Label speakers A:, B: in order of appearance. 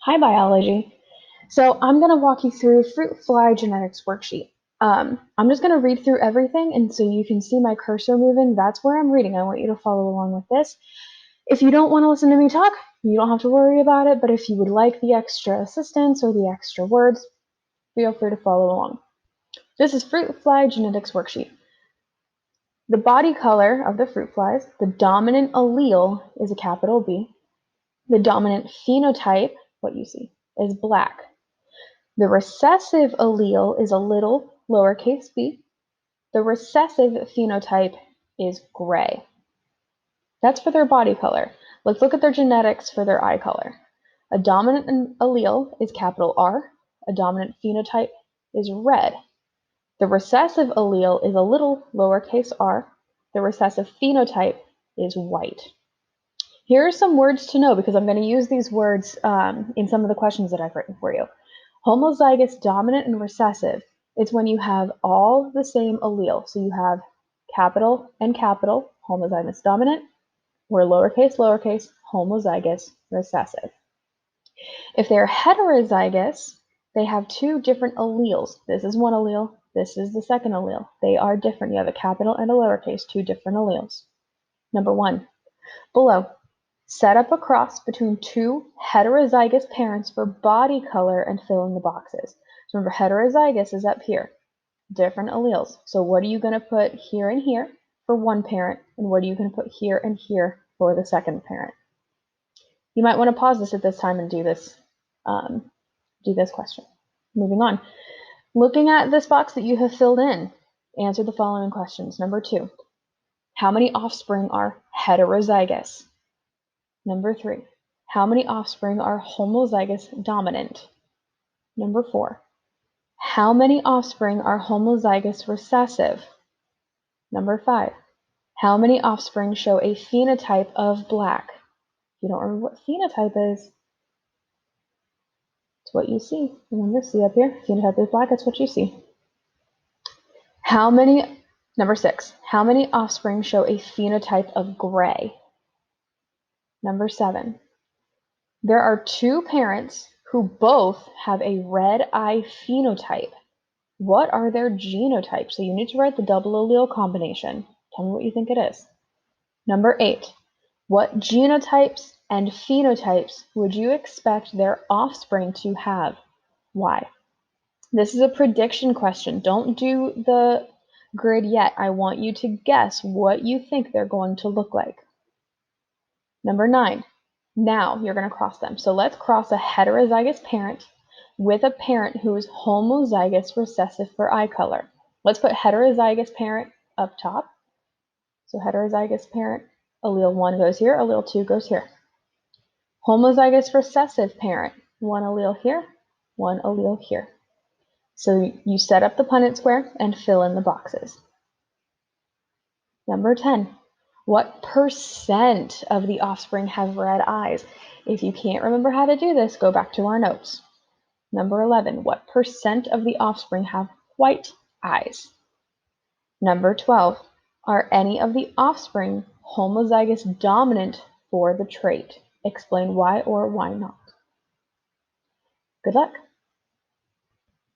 A: Hi, biology. So I'm going to walk you through fruit fly genetics worksheet. I'm just going to read through everything, and so you can see my cursor moving. That's where I'm reading. I want you to follow along with this. If you don't want to listen to me talk, you don't have to worry about it, but if you would like the extra assistance or the extra words, feel free to follow along. This is fruit fly genetics worksheet. The body color of the fruit flies, the dominant allele is a capital B. The dominant phenotype, what you see, is black. The recessive allele is a little lowercase b. The recessive phenotype is gray. That's for their body color. Let's look at their genetics for their eye color. A dominant allele is capital R. A dominant phenotype is red. The recessive allele is a little lowercase r. The recessive phenotype is white. Here are some words to know because I'm going to use these words in some of the questions that I've written for you. Homozygous dominant and recessive, it's when you have all the same allele. So you have capital and capital, homozygous dominant, or lowercase, lowercase, homozygous recessive. If they're heterozygous, they have two different alleles. This is one allele, this is the second allele. They are different. You have a capital and a lowercase, two different alleles. Number one, below. Set up a cross between two heterozygous parents for body color and fill in the boxes. So remember, heterozygous is up here, different alleles. So what are you going to put here and here for one parent, and what are you going to put here and here for the second parent? You might want to pause this at this time and do this question. Moving on. Looking at this box that you have filled in, answer the following questions. Number 2, how many offspring are heterozygous? Number 3, how many offspring are homozygous dominant? Number 4, how many offspring are homozygous recessive? Number 5, how many offspring show a phenotype of black? If you don't remember what phenotype is, it's what you see. Remember, see up here, phenotype is black, that's what you see. Number 6, how many offspring show a phenotype of gray? Number 7, there are two parents who both have a red eye phenotype. What are their genotypes? So you need to write the double allele combination. Tell me what you think it is. Number 8, what genotypes and phenotypes would you expect their offspring to have? Why? This is a prediction question. Don't do the grid yet. I want you to guess what you think they're going to look like. Number 9, now you're going to cross them. So let's cross a heterozygous parent with a parent who is homozygous recessive for eye color. Let's put heterozygous parent up top. So heterozygous parent, allele 1 goes here, allele 2 goes here. Homozygous recessive parent, one allele here, one allele here. So you set up the Punnett square and fill in the boxes. Number 10, what percent of the offspring have red eyes? If you can't remember how to do this, go back to our notes. Number 11, what percent of the offspring have white eyes? Number 12, are any of the offspring homozygous dominant for the trait? Explain why or why not. Good luck.